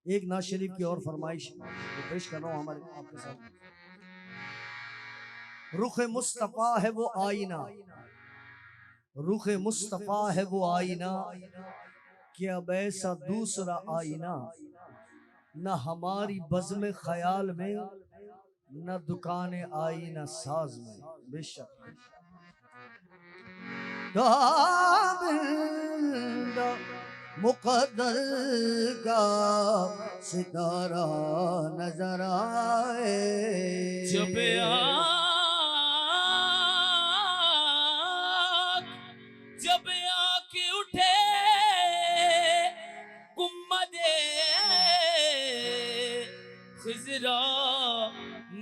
एक नाज शरीफ की और फरमाइश वो पेश कर रहा हूँ हमारे आपके साथ। रुख मुस्तफा है वो आईना, रुख मुस्तफा है वो आईना, कि अब ऐसा दूसरा आईना न हमारी बज़्म ख्याल में, न दुकान आईना साज में। बेशक मुक़द्दर का सितारा नजर आए, जब आके उठे गुम्मदे खिज़रा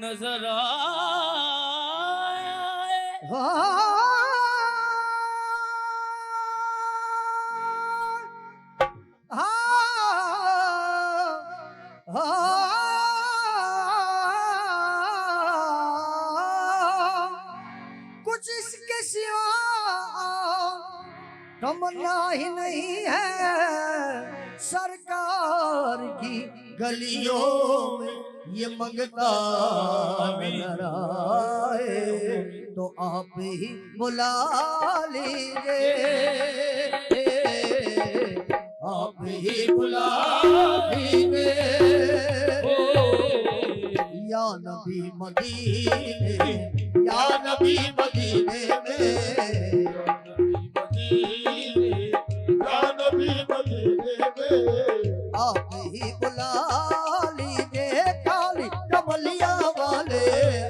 नजर आए। कुछ इसके सिवा तमन्ना ही नहीं है, सरकार की गलियों में ये मंगता नजर आए, तो आप ही बुला लीजिए, आप ही बुला लीजिए या नबी मदीने, या नबी मदीने में, या नबी मदीने में, आप ही बुला लीजिए काली कमलिया वाले,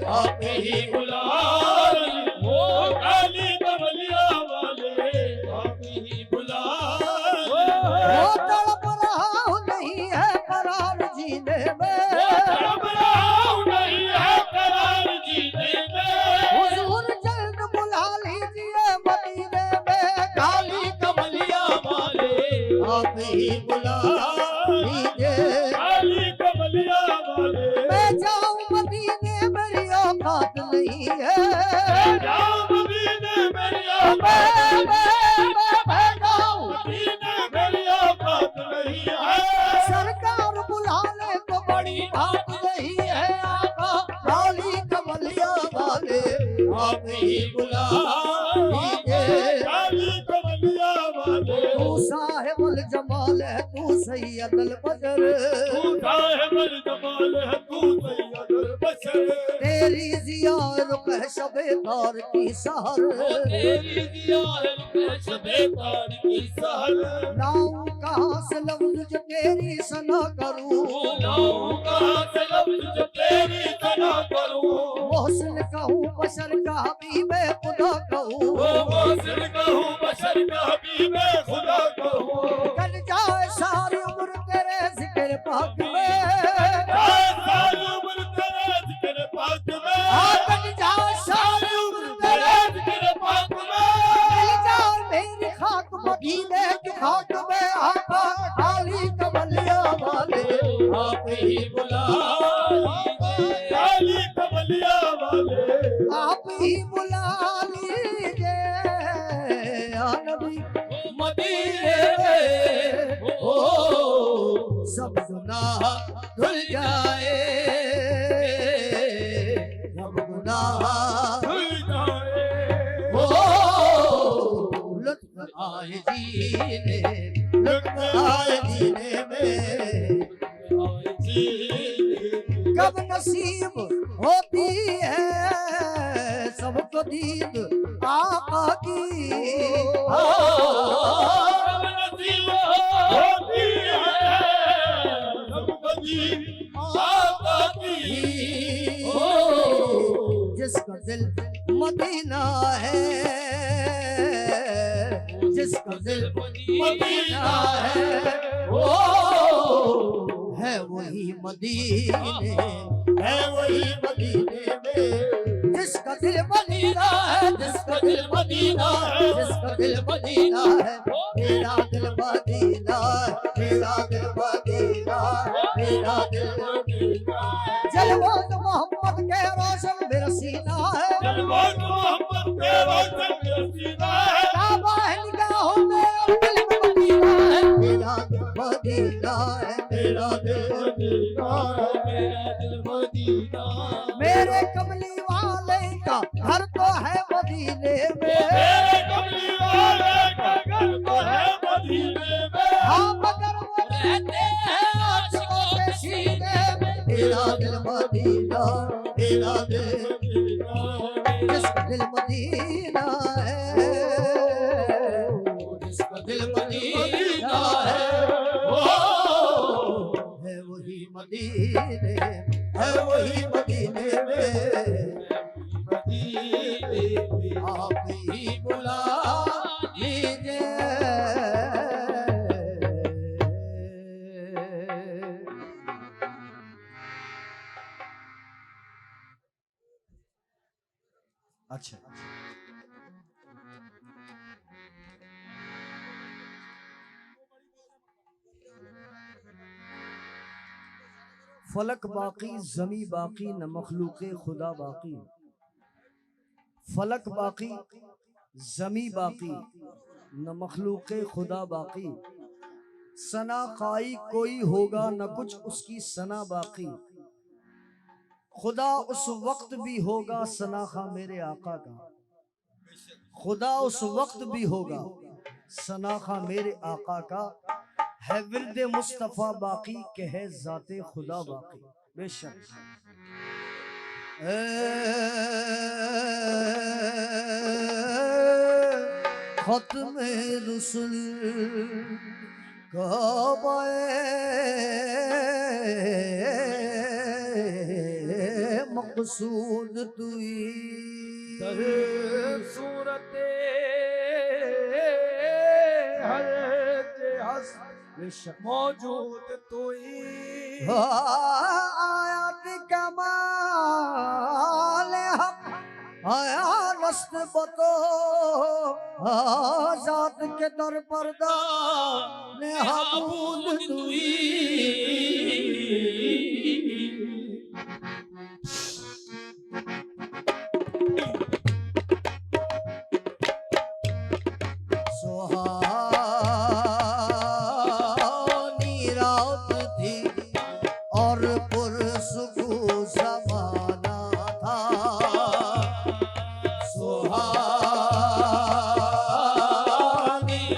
आप ही बुला लीजिए काली कमलिया वाले, आप ही बुला वो तड़प रहा हूँ नहीं है करार जीने में, तड़प रहा हूँ नहीं है करार जीने में, हुजूर जल्द बुला लीजिए मदीने में काली कमलिया वाले, आप ही बुला लीजिए काली कमलिया वाले, मैं जाऊं मदीने मेरी औकात नहीं है, जाओ मदीने मेरी मैं जाऊं मदीने मेरी औकात नहीं है, सरकार बुला ले तो बड़ी बात नहीं है, आका काली कमलिया वाले, आप ही बुला लीजिए काली कमलिया वाले, तू साहिबुल जमाल है, तू सैयदुल बशर, तू साहिबुल जमाल है, तू सैयदुल बशर, तेरी ज़ियारत है शबे तार की सहर, तेरी ज़ियारत है शबे तार की सहर, लाऊं कहाँ से लफ्ज़ जो तेरी सना करूं, लाऊं कहाँ से लफ्ज़ जो तेरी सना करूं, मोहसिन कहूँ बशर का हबीबे खुदा कहूँ, मोहसिन कहूँ बशर का हबीबे खुदा कहूँ, कट जाए सारी उम्र तेरे ज़िक्र पाक में, सारी उम्र तेरे ज़िक्र पाक में, कट जाए सारी उम्र तेरे ज़िक्र पाक में, मिल जाए मेरी खाक मदीने की खाक में, आका काली कमलिया वाले, आप ही बुला काली कमलिया वाले, आप ही बुला लीजिए या नबी मदीने ओ सब गुनाह धुल जाए, सब गुनाह भूल जाए, ओ लुत्फ आए जीने, लुत्फ आए जीने में, कब नसीब होती है सबको दीद आका की, कब नसीब होती है सबको दीद आका की, जिसका दिल मदीना है, जिसका दिल मदीना है वही मदीने, है वही मदीने में, जिसका दिल मदीना है, जिसका दिल मदीना है, जिसका दिल मदीना है, मेरा दिल मदीना है, मेरा दिल मदीना है, मेरा दिल मदीना है, जलवान मोहम्मद के रोशन मेरा सीना है, जलवान मोहम्मद के रोशन मेरा सीना है, काबा है निगाहों में और दिल में मदीना है, मेरा दिल मदीना मदीना है, मेरा दिल मदीना है, मेरा दिल मदीना। मेरे कमली वाले का घर तो है मदीने में, मेरे कमली वाले का घर तो है मदीने में। हाँ मगर वो रहते हैं आशिकों के सीने में। मेरा दिल मदीना, मेरा दिल, जिसका दिल मदीना है, जिसका दिल मदीना है वही मदीने, है वही मदीने में। आप ही बुला लीजिए। अच्छा, फलक बाकी जमी बाकी न मखलूक खुदा बाकी, फलक बाकी जमी बाकी न मखलूक खुदा बाकी, सना खाई कोई होगा न कुछ उसकी सना बाकी, खुदा उस वक्त भी होगा सना खा मेरे आका का, खुदा उस वक्त भी होगा सना खा मेरे आका का, है विरद मुस्तफा बाकी के है जाते खुदा बाकी। बेशक खत्म रुसुल काबाए मकसूद तुई, दर सूरत हर हस बेशक मौजूद तोई। आयात कमाल हक आया रस्त बतो, जात के दर पर्दा ने हाबूद तुई। सुहानी रात थी और पुरसुकून ज़माना था, सुहानी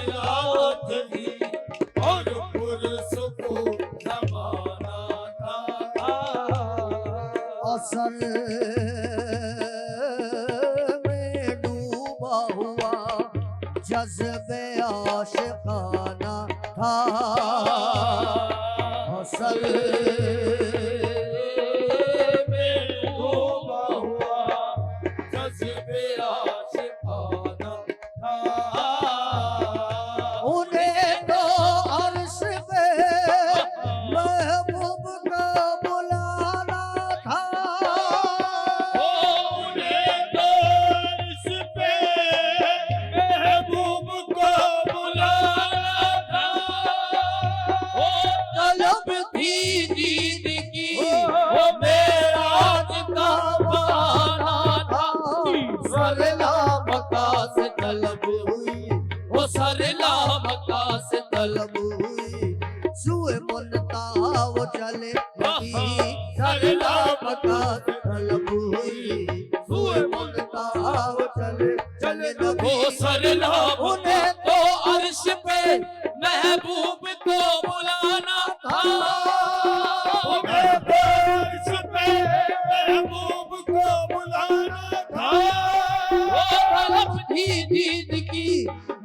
रात थी और पुरसुकून ज़माना था। असर में डूबा हुआ जज्बे आशिकाना था, असल में डूबा हुआ जज्बे आशिकाना था। उन्हें तो अर्श पे महबूब का बुलाना था, उन्हें तो इस पे महबूब को बुलाना था। तलब थी दीद की वो मेराज का बहाना था, सरला मक्का से तलब हुई, वो सरला मक्का से तलब हुई, सुए मुनता वो चले लगी, सरला मक्का से तलब हुई, सुए मुनता वो चले वो सरला उन्हें तो अर्श पे महबूब को बुलाना था। उन्हें तो अर्श पे महबूब को बुलाना था। वो तलब थी दीद की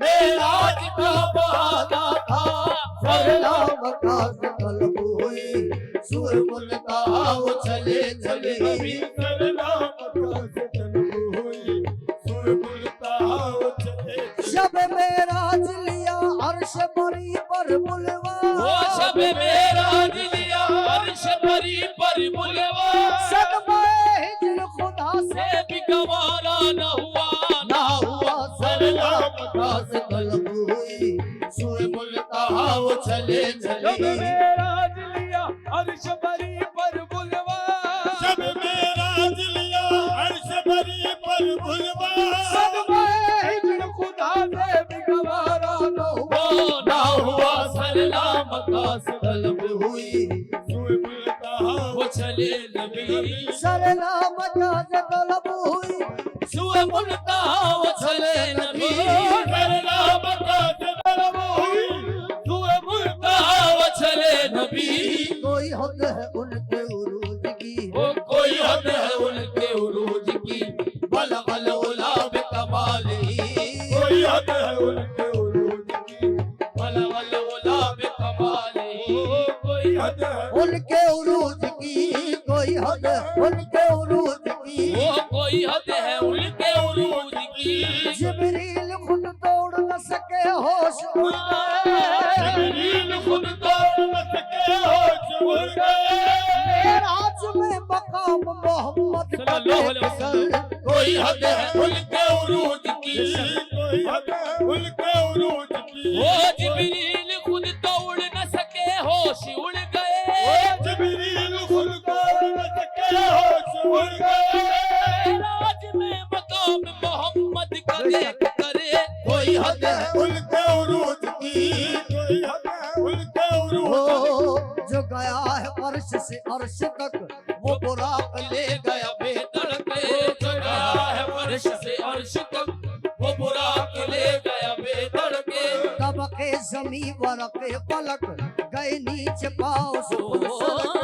मेराज का बहाना था, सरला मक्का से तलब हुई, सुए मुनता वो चले चले कभी सरला मक्का से तलब हुई, सुर बुलता वो चले। शब मेराज लिया अर्श परी पर बुलवा, वो शब मेराज लिया अर्श परी पर बुलवा, सदमे हिजर खुदा से से भी गवारा न हुआ ना हुआ, सरला मक्का से तलब हुई, सुए मुनता वो चले जब चले। मेराज लिया अर्श परी पर बुलवा, जब मेराज लिया अर्श परी पर बुलवा, सदमे हिजर खुदा से भी गवारा न हुआ, ना हुआ सरला मक्का खास तलब हुई सुए बुलता वो चले नबी सरनाम जाज तलब हुई सुए बुलता वो चले नबी सरनाम जाज तलब हुई सुए बुलता वो चले नबी कोई हद है उनके उरूज की वो कोई हद है उनके उरूज की बलगल उला बिकमाली कोई हद है उनके उरूज की बलगल उला बिकमाली कोई हद है उनके उरूज की कोई हद उनके उरूज की वो कोई हद है उनके उरूज की जिब्रील खुद तोड़ न सके होश उड़ जिब्रील खुद तोड़ न सके होश उड़ गए मेराज में मकाम मोहम्मद का देखकर कोई हद है उनके उरूज की कोई हद है उनके उरूज की वो जिब्रील खुद तोड़ न सके होश उड़ गए जिब्रील खुद तोड़ न सके होश उड़ गए राज में मकाम मोहम्मद का देख करे कोई हद है उनके उरूज की कोई हद है उनके उरूज जो गया है अर्श से अर्श तक वो बुराक ले गया बेहतर के जो गया है अर्श से अर्श तक वो बुराक ले गया बेहतर के तबके जमी वरके पलक गए नीचे पाँव से पुल सड़क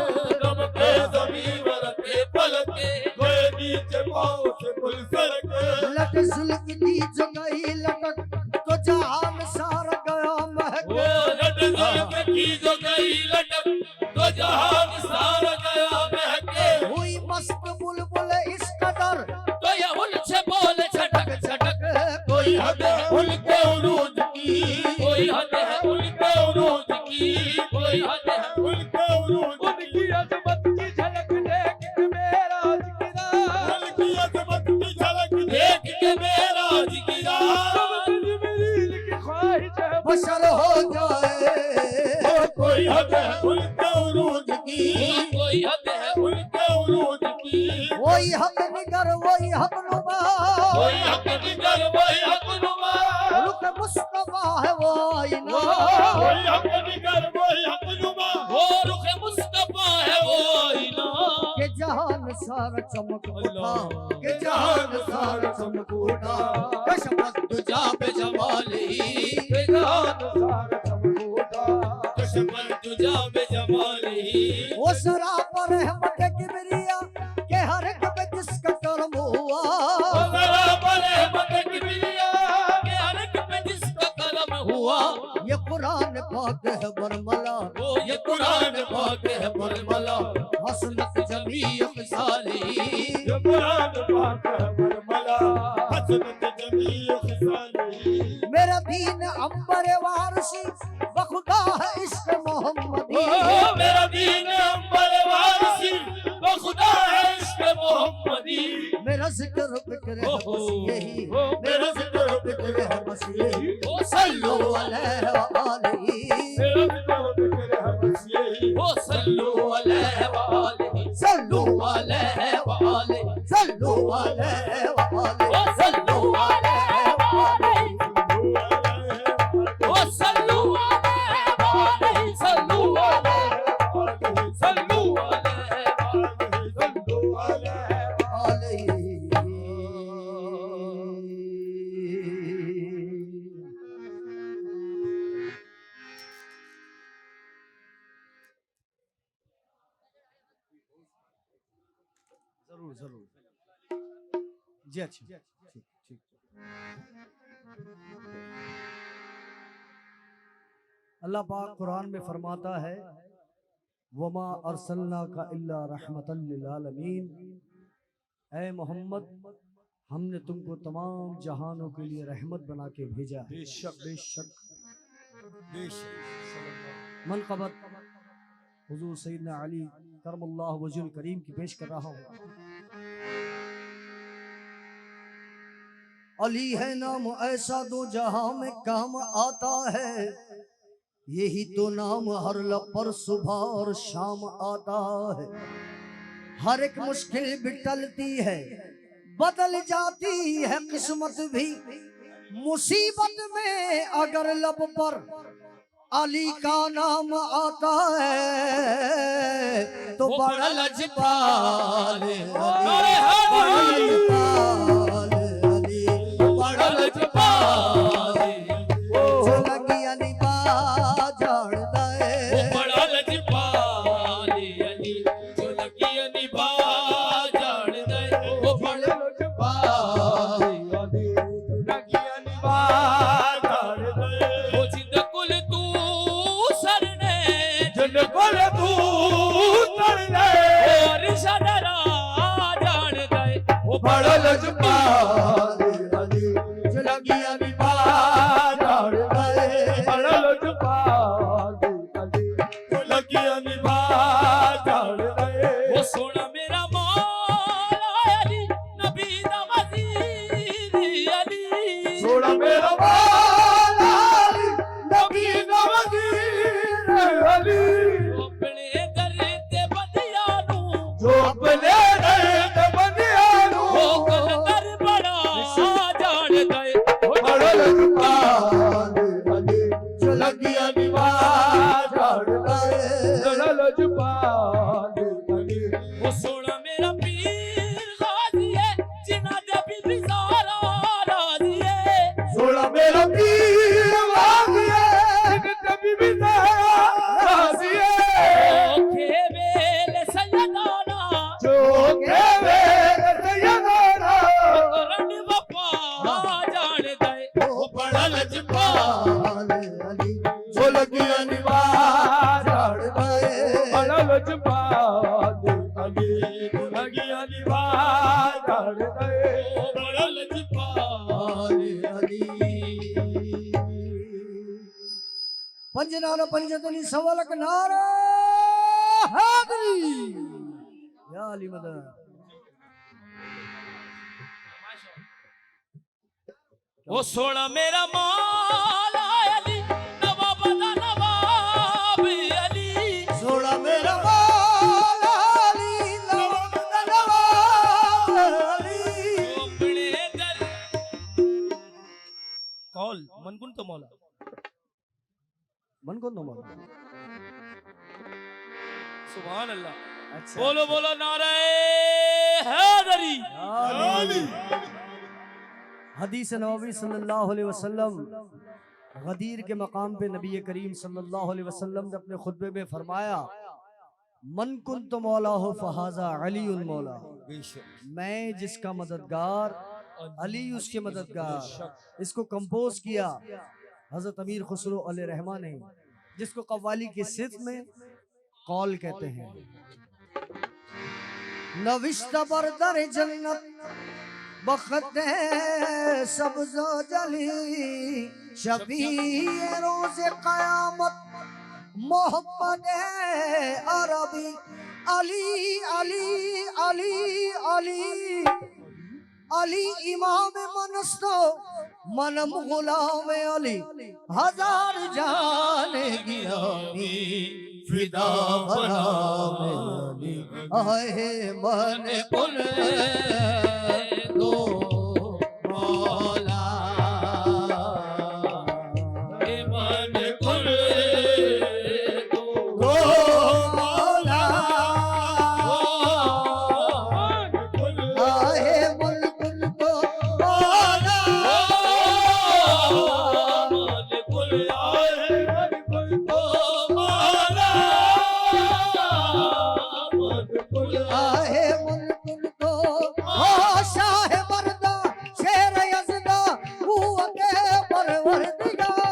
तबके जमी वरके पलके गए नीचे पाँव से पुल सड़के लट जुल्फ की जो गई लटक तो जहान सार गया महक वो लट जुल्फ की जो गई लटक तो जहान सार गया महके हुई मस्त बुलबुल इस कदर तो ये उनसे बोल छटक छटक कोई हद है उनके उरूज की कोई हद है उनके उरूज की कोई हद है उनके उरूज उनकी अजमत की झलक देख के मेराज गिरा उनकी अजमत की झलक देख के मेराज गिरा जिब्रील की ख्वाहिश है बशर हो जाए कोई हद है उनके उरूज की कोई हद है उनके उरूज की वही हक निगर वही हक नुमा कोई हक निगर वही हक नुमा रुख मुस्तफा है वो आईना कोई हक निगर वही हक नुमा वो रुख मुस्तफा है वो आईना के जहान सारा चमक उठा के जहान सारा चमक उठा कशमत तुझा पे जमाली के जहान सारा चमक उठा कशमत तुझा पे जमाली वो सरा पर रहमत किबरिया के हर एक पे जिसका कर्म हुआ सरा पर रहमत किबरिया के हर एक पे जिसका कर्म हुआ ये कुरान पाक है बरमला ये कुरान पाक है बरमला हसनत जमी खसाली ये कुरान पाक है बरमला हसनत जमी खसाली मेरा दीन अंबर वारसी बखुदा है इश्क मोहम्मदी मेरा दीन अंबर वारसी बखुदा है इश्क मोहम्मदी मेरा जिक्र फिक्र है बस यही मेरा जिक्र फिक्र है बस यही ओ सल्लु अलैहि व आलिही मेरा जिक्र फिक्र है बस यही ओ सल्लु अलैहि व आलिही सल्लु अलैहि व आलिही सल्लु अलैहि व आलिही ओ सल्लु अलैहि व आलिही ओ सल्लु अलैहि व आलिही सल्लु अलैहि सल्लु अलैहि सल्लु अलैहि जरूर जरूर जी अच्छा ठीक ठीक अल्लाह पाक कुरान में फरमाता है वमा अरसलना का इल्ला रहमतन लिल आलमीन ऐ मोहम्मद हमने तुमको तमाम जहानों के लिए रहमत बना के भेजा है बेशक मनक़बत हुजूर सैयदना अली करमल्लाहु वजहुल करीम की पेश कर रहा हूँ। अली है नाम ऐसा दो जहां में काम आता है, यही तो नाम हर लब पर सुबह और शाम आता है। हर एक मुश्किल भी टलती है, बदल जाती है किस्मत भी। मुसीबत में अगर लब पर अली का नाम आता है तो बड़ा लजपाल अली, बड़ा लजपाल अली, बड़ा लजपाल जो लगी अली बाजाड़दा है बड़ा लजपाली अली जो लगी अली बाजाड़दा है वो बड़ा लजपाली अली लगी अली बाजाड़दा है वो जिंद कुल तू सरने जिन कोल तू तरने और सदरा जान गए वो बड़ा लजपाली अली जो लगी अली बाजाड़दा है बड़ा लजपाली अली जो लगी अली बाजाड़दा है वो सोना मेरा मौला अली नबी दा वजीर अली सोना मेरा मौला अली नबी दा वजीर अली अपने दर ते बंदियां नू जो अपने रहत बंदियां नू वो कर बड़ा जान गए बड़ा लजपाल अली जो लगी अली बाजाड़दा है बड़ा लजपाल अली वो सोना मेरा पीर गाजी है जिन्ना दे भी सारा राजी है सोना मेरा पीर वागिया कभी भी राजी है ओखे वेले सैयदाना जो के वे सैयदाना रंड बप्पा जान गए वो बड़ा लजपाल अली जो लगी अली बाजाड़दा है बड़ा लजपाल अली जो लगी अली बाजाड़दा है बड़ा लजपाल अली पंजनारा पंजतनी सवालक नारा हादरी या अली मदन वो सोना मेरा मौला अली नवाब दा नवाब अली सोना मेरा मौला अली नवाब दा नवाब अली अपने दर कौल मनकुन तो मौला मन को न मानो सुभान अल्लाह अच्छा बोलो बोलो नारे हैदरी हदीस नबवी सल्लल्लाहु अलैहि वसल्लम गदीर के मकाम पे नबी करीम सल्लल्लाहु अलैहि वसल्लम ने अपने खुतबे में फरमाया मन कुंत मौला हो फहाजा अली उल मौला मैं जिसका मददगार अली उसके मददगार इसको कंपोज किया हजरत अमीर खुसरो अली रहमान ने जिसको कव्वाली की सिर्फ में कौल कहते हैं नविश्ता बरदर जन्नत बखत सब्ज़ो जली शबी रोज़ क़यामत मोहम्मद अरबी अली अली अली अली अली इमाम मनस्तो मनम गुलाम अली हजार जान गिरामी फिदा बनाम अली आए मन कुल दो मौला मन कुल दो मौला आए मन कुल दो मौला मन कुल आए मन कुल तो मौला मन कुल आए मन कुल दो हो शाह मर्दा शेर यज़दा हुआ के परवरदिगार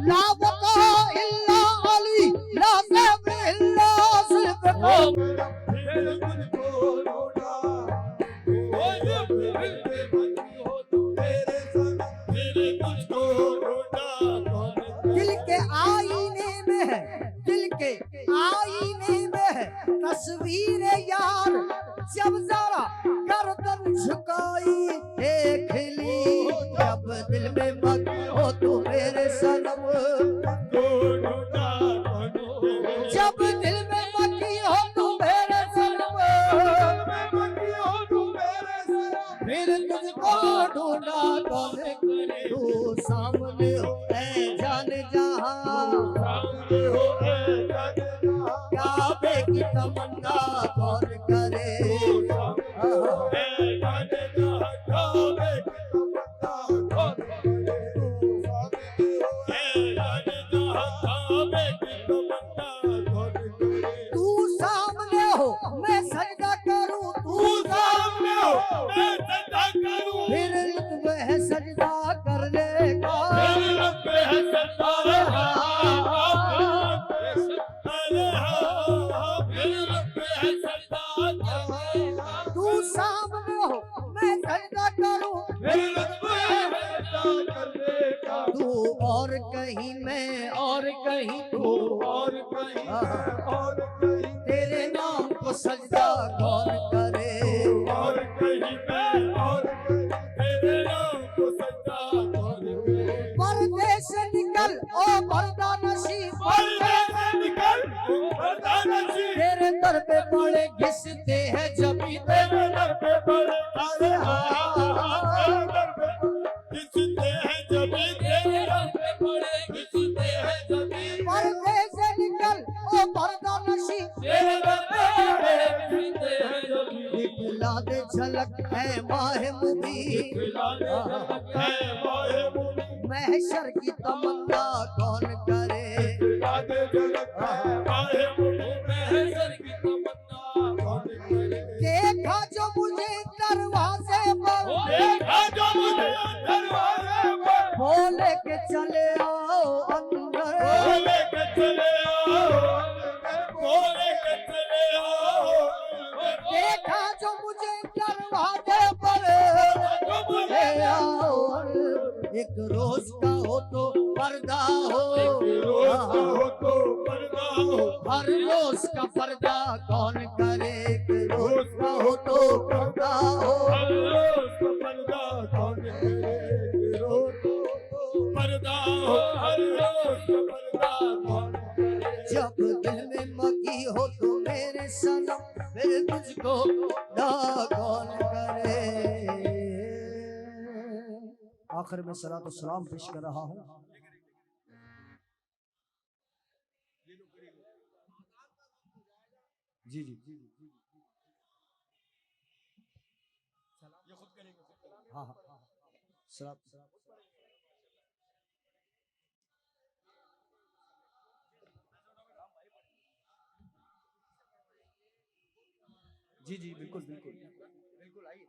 ला बका इल्ला अली ला ज़ैब इल्ला ज़ुल्फ़िकार दिल के आईने में है दिल के आईने में है तस्वीर यार जब जरा गर्दन झुकाई देख ली जब दिल में मत हो तू मेरे सनम जब दिल में मती हो तू मेरे सनम फिर तुझको सामने हो ऐ जान जहां, सामने हो ऐ जान जहां, काबे की तमन्ना कौन करे। ऐ जान जहां, काबे की तमन्ना कौन करे। ऐ जान जहां, काबे की तमन्ना कौन करे। तू सामने हो मैं सजदा करूं, तू सामने हो मैं सजदा करूं, फिर लुत्फ है सजदा करने का। फिर लुत्फ है सजदा करने का। अरे हाँ, फिर लुत्फ है सजदा करने का। तू सामने हो मैं सजदा करूं, फिर लुत्फ है सजदा करने का। तू और कहीं मैं और कहीं तू, और कहीं मैं और कहीं, तेरे नाम को सजदा कौन करे। और कहीं मैं और कहीं, तेरे नाम को सजदा कौन करे। पर्दे से निकल ओ पर्दा नशीब, पर्दे से निकल ओ पर्दा नशीब, तेरे दर पे बड़े घिसते हैं जबी तेरे दर पे बड़े अरे हाँ, तेरे दर पे घिसते हैं जबी, तेरे दर पे बड़े घिसते हैं जबी। पर्दे से निकल ओ पर्दा नशीब, तेरे दर पे बड़े घिसते हैं जबी। दिखला दे झलक है माह मुबीन, दिखला दे झलक है माहे मुबीन, महशर की तमन्ना कौन करे। दिखला दे झलक है माहे मुबीन, महशर की तमन्ना कौन करे। देखा जो मुझे दरवाजे पर, देखा जो मुझे दरवाजे पर, बोले के चले आओ अंदर। बोले के चले आओ, बोले के चले आओ। देखा जो मुझे दरवाजे पर, ले आओ एक रोज का हो तो पर्दा हो, रोज का हो तो पर्दा हो, हर रोज का पर्दा कौन करे। एक रोज का हो तो पर्दा हो, हर रोज का पर्दा कौन करे। रोज पर्दा हो, हर रोज का पर्दा कौन करे। जब दिल में मकी हो तो मेरे सनम, फिर तुझको ना कौन करे। आखिर में सलात और सलाम पेश कर रहा हूँ। जी जी जी हाँ हाँ सलात जी जी बिल्कुल बिल्कुल बिल्कुल आइए।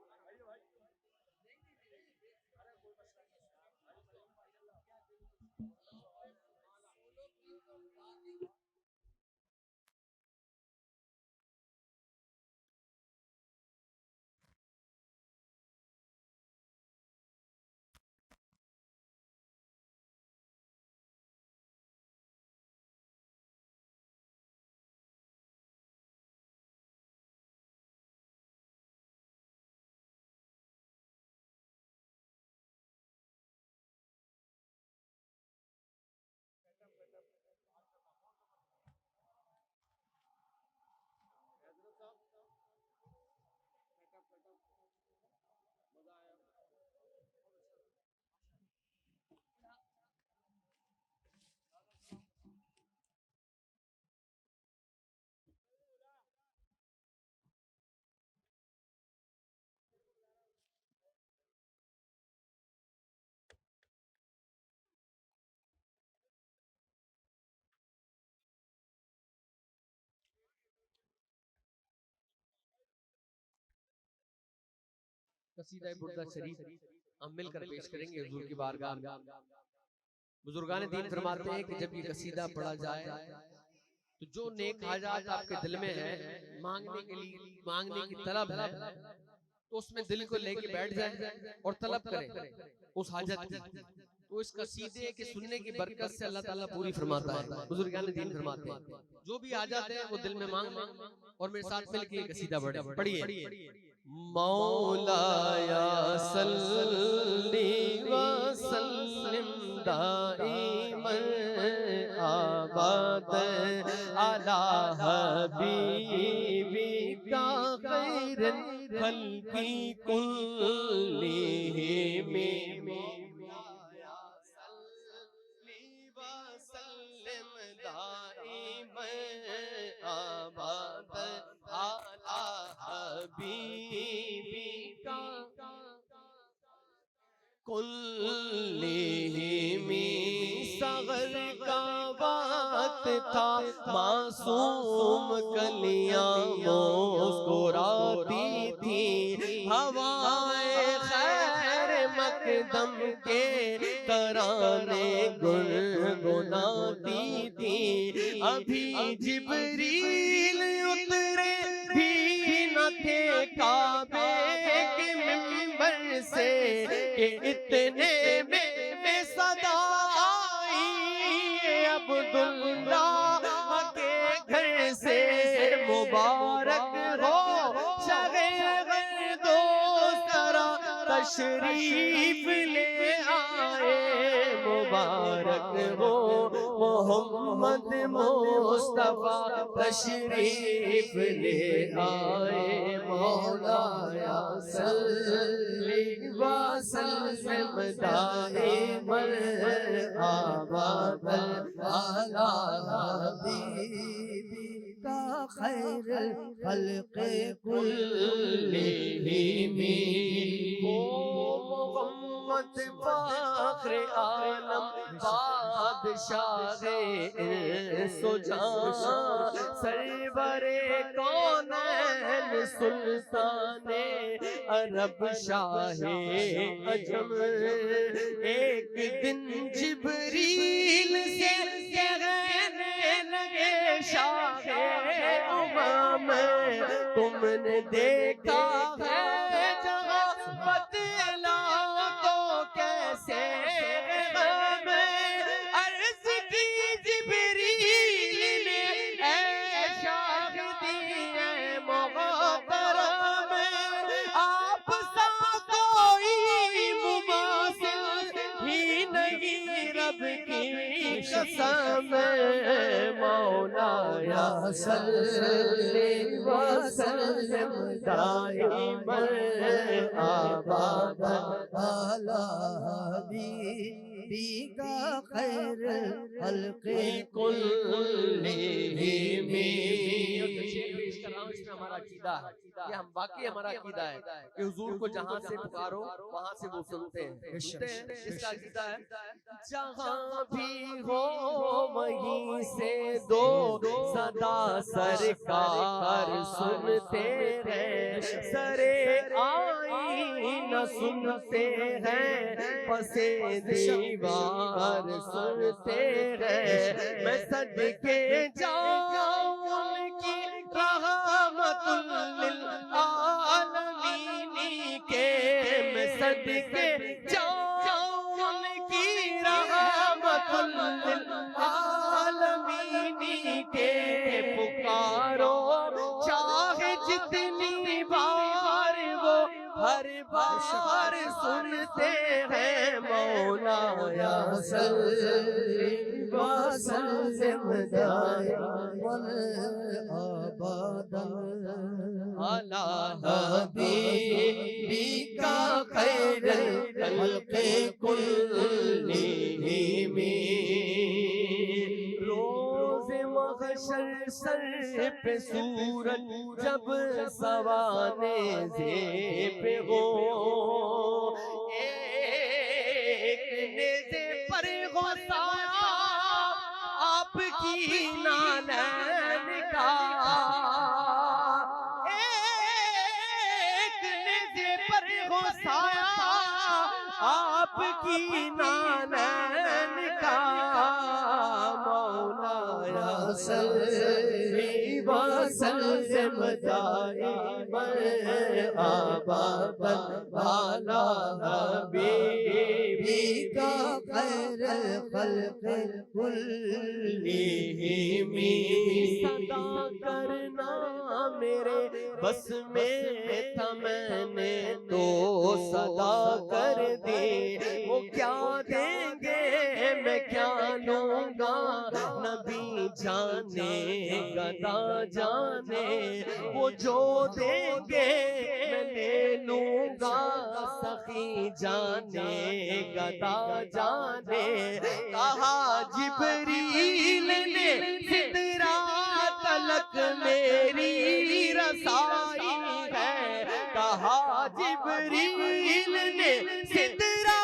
कसीदा बुर्दा शरीफ हम मिलकर पेश करेंगे हुजूर की बारगाह में। बुजुर्गान दीन फरमाते हैं कि जब ये कसीदा पढ़ा जाए तो जो नेक हाजात आपके दिल में है, मांगने के लिए मांगने की तलब है, तो उसमें दिल को लेके बैठ जाए और तलब करें उस हाजत की। तो इस कसीदे के सुनने की बरकत से अल्लाह ताला पूरी फरमाता है। बुजुर्गान दीन फरमाते हैं जो भी हाजत है वो दिल में मांग और मेरे साथ मिलके ये कसीदा पढ़िए। मौलाया सल्ली व सल्लिम दाइमन आबाद अला हबीबिका खैरल खल्की कुल्लिहिम। कुल्लिहिमी सगर का वक्त था, मासूम कलियां मुस्कुराती थी, हवाए खैर मकदम के तराने गुनगुनाती थी। अभी जिब्रील उतरे भी न थे काबे के मिंबर से कि इतने में सदा आई अब्दुल्ला के घर से। मुबारक हो शगे दोस्तरा तशरीफ ले आए, मुबारक हो मोहम्मद मुस्तफा तशरीफ ले आए। मौलाया सल्ली व सल्लिम दाइमन अबदन अला हबीबिका खैरुल खल्क़ि कुल्लिहिमी। मोहम्मद फ़ख्र आलम बादशाहे सुजां, सरवरे कौनैन सुल्ताने अरब शाहे अजम। एक दिन जिब्रील से कहने लगे शाहे उमम, तुमने देखा है जहाँ बतला तो कैसे अर्ज़ की जिब्रील ने ऐ शाहिदी ऐ मुहतरम, आप सा कोई मुमासिल ही नहीं रब की कसम। मौलाया सल्ली व सल्लिम दाइमन अबदन अला हबीबिका खैरुल खल्क़ि कुल्लिहिमी। हमारा अकीदा है, ये हम बाकी हमारा अकीदा है कि हुजूर को जहाँ से पुकारो वहाँ से वो सुनते हैं। इसका अकीदा है जहाँ भी हो वहीं से दो सदा सरकार सुनते हैं, सरे आई न सुनते हैं, पसे दीवार सुनते हैं। मैं सदके जाऊं उनकी रहमतुल लिल आलमीन के, मैं सदके जाऊं उनकी रहमतुल लिल आलमीन के। पुकारो चाहे जितनी बार वो हर बार सुनते हैं। मौलाया सल्ली व सल्लिम दाइमन अबदन अला हबीबिका खैरुल खल्क़ि कुल्लिहिमी। महशर सर पे सूरज जब सवाने ज़ेब हो, एक नेज़े पर हो साया आपकी नानैन का, एक नेज़े पर हो साया आपकी नानैन का। मौलाया सल्ली व सल्लिम दाइमन अबदन अला हबीबिका खैरुल खल्क़ि कुल्लिहिमी। सदा करना मेरे बस में था, मैंने तो सदा कर दी। वो क्या देंगे मैं क्या लूंगा, नबी जाने गदा जाने। वो जो देंगे मैं ले लूंगा, सखी जाने गदा जाने। कहा जिब्रील ने सिदरा तलक मेरी रसाई है, कहा जिब्रील ने सिदरा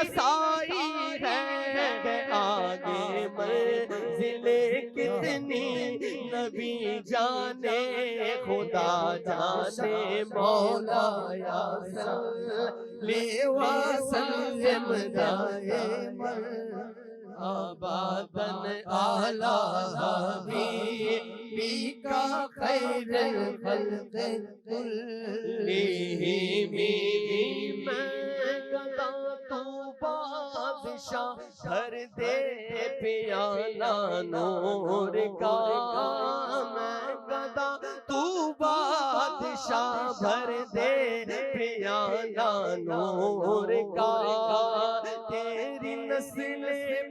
रसाई है आगे मंजिले कितनी नबी जाने खुदा जाने मौला या सल्ले व सल्लिम दाइमन अबादन आला हबीबिका खैरुल खल्क़ कुल्लिहिम। बादशाह भर दे प्याला नूर का, मैं गदा तू बादशाह भर दे प्याला नूर का। तेरी नस्ल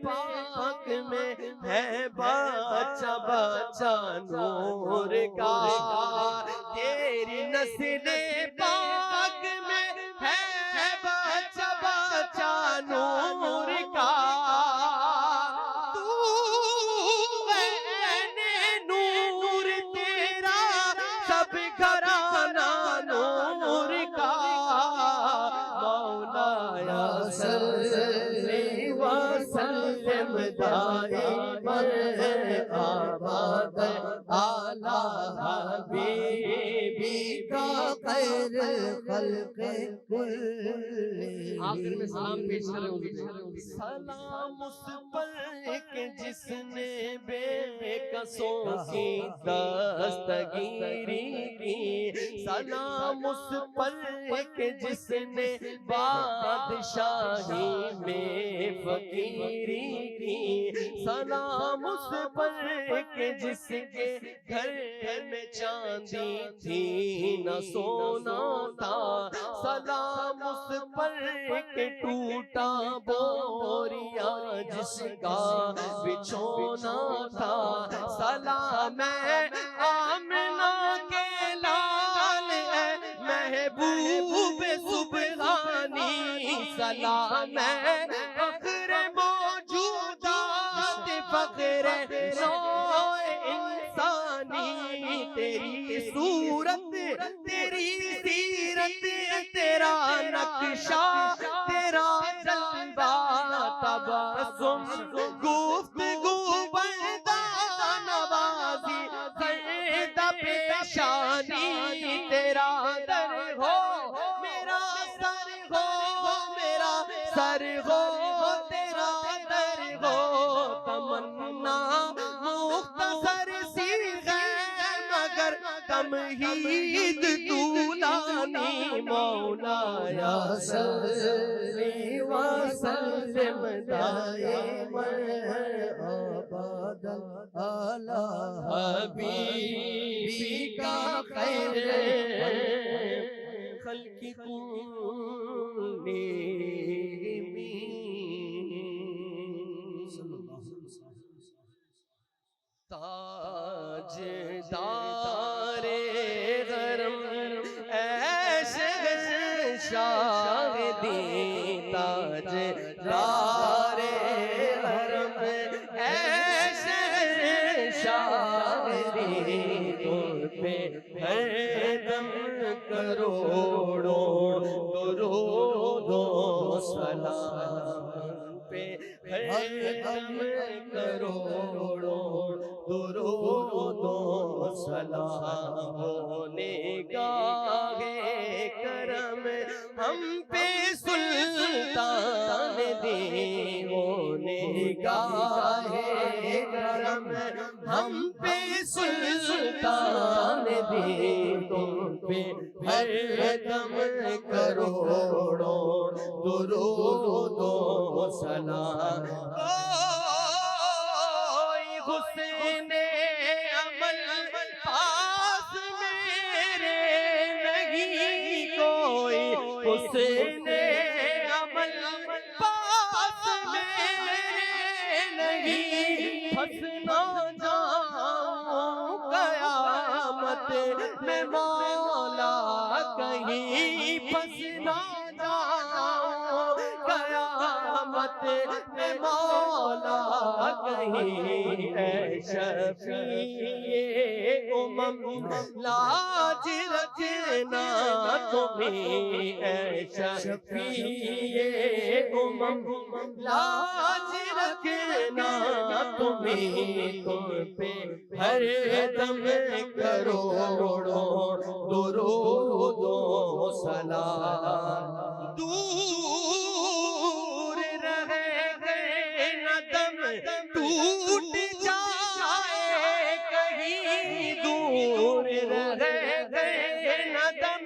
पाक में है बच्चा बच्चा नूर का, तेरी नस्ल पाक में है बच्चा बच्चा नूर का। तू है नूर तेरा सब घराना नूर का। मौला या सल्ली व सल्लिम दाइमन अबादन आला हबीबिका खैरुल खल्क़ कुल्लिहिम। आखिर में सलाम पेश करें। सलाम उस पर के जिसने बेकसों की दस्तगीरी की, सलाम उस पर के जिसने बादशाही में फकीरी की, सलाम उस पर के जिसके घर में चांदी थी न सोना था, सलाम उस पर के टूटा बोरिया जिसका बिछोना था, सलाम आमना के लाल है महबूब सुबहानी, सलाम फख्र मौजूदात फख्र नौए इंसानी। तेरी सूरत तेरी सीरत तेरा नक्शा तेरा जलवा तबस्सुम गुफ्तगू बंदा नवाज़ी ज़र्दा पेशानी। तेरा दर हो मेरा सर हो मेरा सर हो तेरा दर हो, तमन्ना मुख्तसर सी है मगर तमहीद तूलानी। मौला या सल्ली व सल्लिम दाइमन अबादन आला हबीबिका खैरुल खल्क़ कुल्लिहिम। ताजदारे गरम ऐशे शादी, ताजदारे गरम ऐशे शादी, तुम पे हरदम करोड़ों दुरूदो सलाम पे हरदम करोड़ों दुरूदो सलाम। होने गाहे करम हम पे सुल्तान दी, होने गाहे करम हम पे सुल्तान दी, तुम पे हरदम करोड़ों दुरूदो सलाम। हुस्ने अमल पास मेरे नहीं कोई, हुस्ने अमल पास मेरे नहीं, फंसना जाऊं कयामत में मौला कहीं, फंसना जाऊं कयामत में मौला कहीं ऐ शफीए उमम लाज रखना तुम्हें ऐ शफीए उमम लाज रखना तुम्हें तुम पे हर दम करोड़ों दुरूदो सलाम दूर रहे न दम टूट जाए कहीं दूर रहे न दम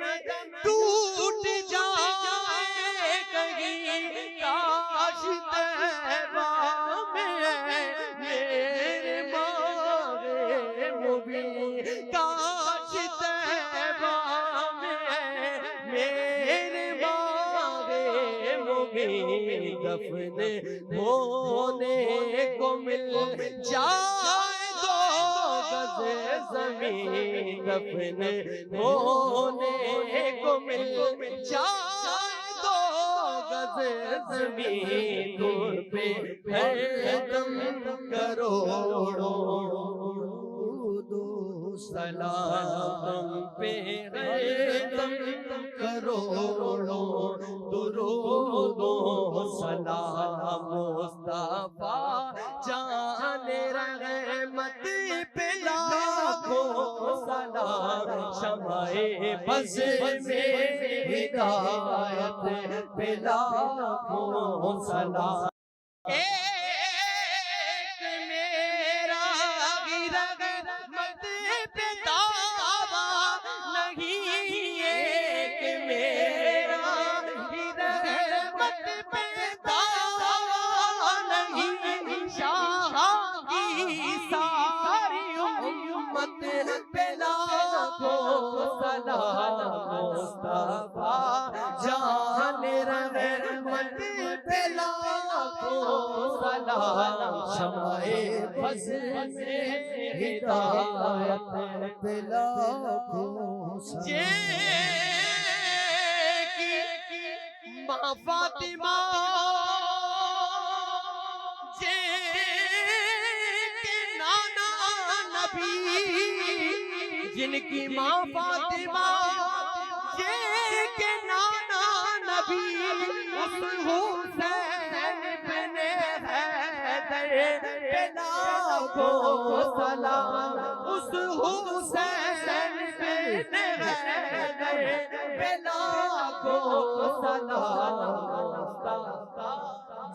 टूट जाए कहीं काश तैबा में मेरे मांगे मुबीन काश तैबा में मेरे मांगे मुबीन दफन होने को मिल जाए दो गज ज़मीन दफन होने को मिल जाए दो गज ज़मीन तुम पे है दम करोड़ों दो सलाम पे है दम करोड़ों दुरूदो सलाम मुस्तफा जान रहमत पे लाखों सलाम शमाए बज़ में हिदायत पे लाखों सलाम एक मेरा रहमत पे दावा नहीं एक मेरा रहमत पे दावा नहीं शाह की सारी उम्मत पे लाखों सलाम मुस्तफा जान रहमत पे लाखों सलाम शमाए बज़ में हिदायत पे लाखों सलाम माँ फातिमा जे के नाना नबी जिनकी माँ फातिमा जे के नाना नबी उस हुसैन बिन हैदर पे लाखों सलाम उस हुसैन बिन हैदर पे लाखों सलाम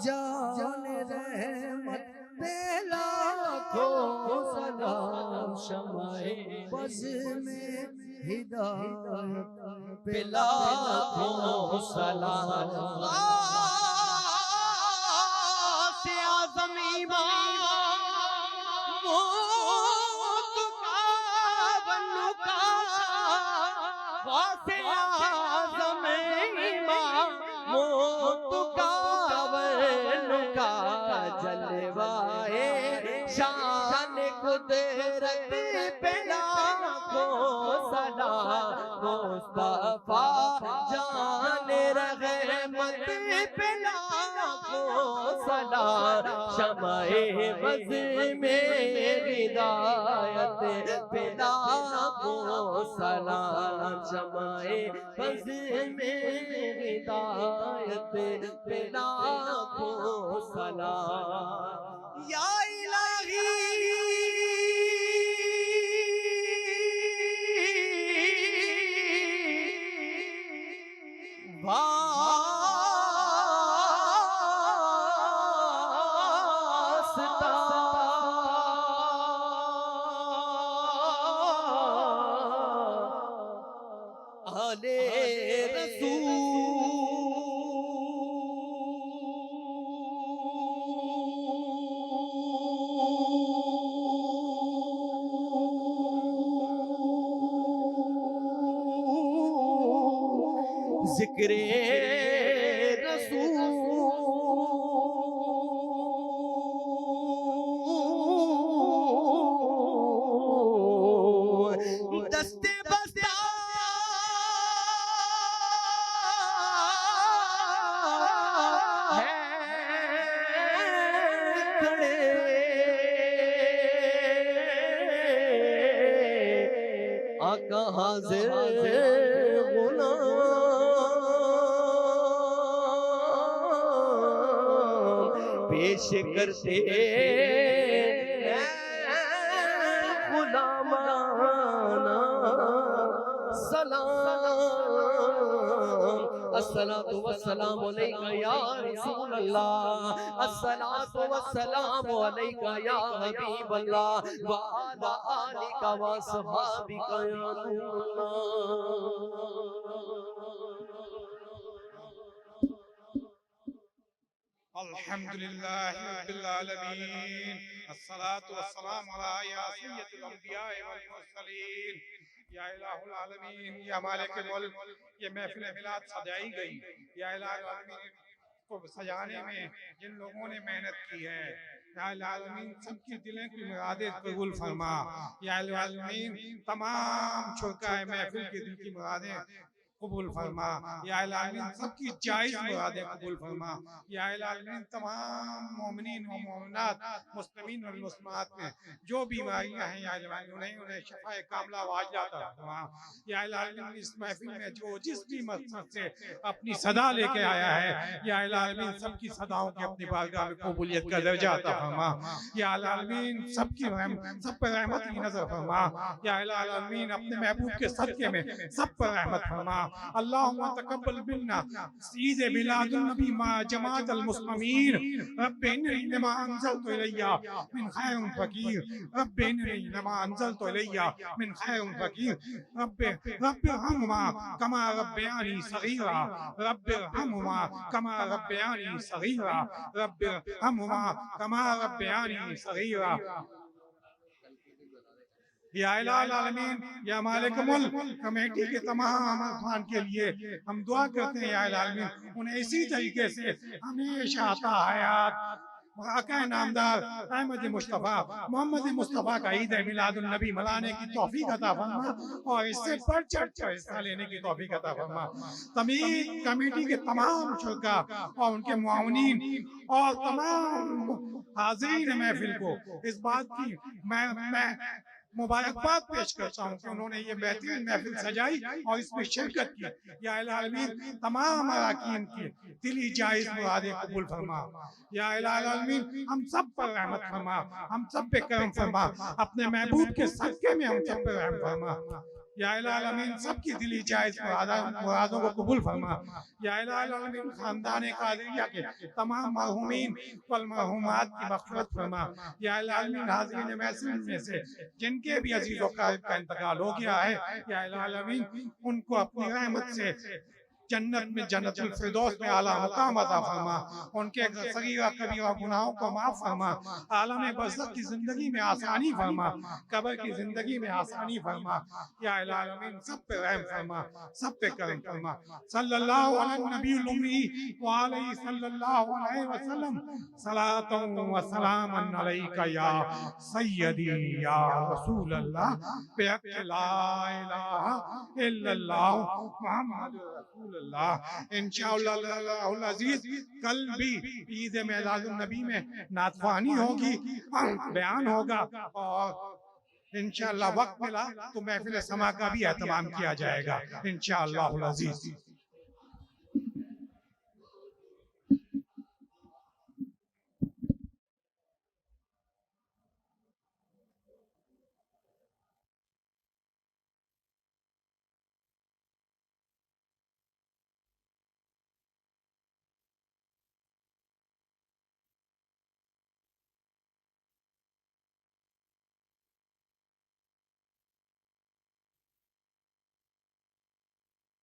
जान रहमत पे लाखों सलाम शमाए बज़ में हिदायत पे लाखों सलाम से आज़म इमाम मौत का बनुका से आज़म इमाम मौत का बनुका जलवाए शान कुदरत पे लाखों सलाम मुस्तफा जान रहमत पे लाखों सलाम शमाए बज़ में हिदायत पे लाखों सलाम शमाए बज़ में हिदायत पे लाखों सलाम या इलाही वास्ता आले रसूल ज़िक्रे रसूल दस्ते बस्ता है हाजिर गुलाम पेश करते गुलामाना सलाम। अस्सलातु वस्सलामु अलैका या रसूल अल्लाह, अस्सलातु वस्सलामु अलैका या हबीब अल्लाह व अला आलिका व सहाबिका या नूर अल्हम्दुलिल्लाहि रब्बिल आलमीन, अस्सलातु वस्सलामु अला या सय्यदुल अंबिया वल मुरसलीन, या इलाहुल आलमीन, या मालिकुल मुल्क। ये महफिल मिलाद सजाई गई, या इलाहुल आलमीन को सजाने में जिन लोगों ने मेहनत की है, या आलमीन सबकी दिलों की मुरादें कबूल फरमा। या आलमीन तमाम शुरकाए महफिल के दिल की मुरादें कबूल फरमा। या आलमीन सबकी जायज़ मुरादें कबूल फरमा। या आलमीन तमाम मोमिनीन व मोमिनात, मुस्लिमीन और मुस्लिमात में जो बीमारियां हैं, या आलमीन उन्हें शफाए कामिला वाजिला अता फरमा। या आलमीन इस महफिल में जो जिस भी मकसद से अपनी सदा लेके आया है, या आलमीन सबकी सदाओं की अपनी बारगाह में कबूलियत का दर्जा अता फरमा। या आलमीन सबकी सब पर रहमत की नजर फरमा। या आलमीन अपने महबूब के सदके में सब पर रहमत फरमा। अल्लाहुम्मा तक़ब्बल मिन्ना ईद मिलादुन नबी मा जमाअतल मुस्लिमीन, रब्बि इन्नी लिमा अंज़लतु इलैया मिन खैरिन फ़क़ीर, रब्बि इन्नी लिमा अंज़लतु इलैया मिन खैरिन फ़क़ीर, रब्बिरहम्हुमा कमा रब्बयानी सग़ीरा, रब्बिरहम्हुमा कमा रब्बयानी सग़ीरा, रब्बिरहम्हुमा कमा रब्बयानी सग़ीरा। या आलमीन, या मालिकुल मुल्क कमेटी के तमाम अरकान के लिए हम दुआ करते हैं, या आलमीन उन्हें इसी तरीके से हमेशा अता हयात आका नामदार अहमद मुस्तफ़ा मोहम्मद मुस्तफ़ा का ईद मिलादुन नबी मनाने की तौफीक अता फरमा और इससे बढ़ चढ़ कर हिस्सा लेने की तौफीक अता फरमा। तमीम कमेटी के तमाम शुरका और उनके मुआवनीन और तमाम हाज़रीन महफिल को इस बात की मैं मुबारकबाद पेश करता हूँ कि उन्होंने ये बेहतरीन महफिल सजाई और इसमें शिरकत की। या आलमीन तमाम अरकान की दिली जायज़ मुरादें कबूल फरमा। या आलमीन हम सब पर रहमत फरमा, हम सब पे करम फरमा, अपने महबूब के सदके में हम सब पे रहम फरमा। या आलमीन सबकी दिली जायज़ मुरादों को कबूल फरमा। या आलमीन खानदान कादरिया के तमाम मरहूमीन वल मरहूमात की मग़फ़िरत फरमा। या आलमीन हाज़रीन महफ़िल में से जिनके भी अज़ीज़ व क़रीब का इंतकाल हो गया है, या आलमीन उनको अपनी रहमत से जन्नत में जन्नतुल फिरदौस में आला मकाम अता फरमा। उनके सगीरा कबीरा गुनाहों को माफ फरमा। आलम बरज़ख की जिंदगी में आसानी फरमा, कब्र की जिंदगी में आसानी फरमा। या आलमीन सब पे रहम फरमा, सब पे करम फरमा। सल्लल्लाहु अलैहि नबील उम्मी व अलैहि सल्लल्लाहु अलैहि वसल्लम सलातन व सलामन अलैका या सय्यदी या रसूल अल्लाह बिहक़ ला इलाहा इल्लल्लाह मुहम्मदुर रसूल अल्लाह। इंशाअल्लाह अज़ीज़ कल भी ईद मिलादुन नबी में नातवानी होगी, बयान होगा और इंशाअल्लाह वक्त मिला तो महफिल समा का भी एहतमाम किया जाएगा इंशाअल्लाह अज़ीज़।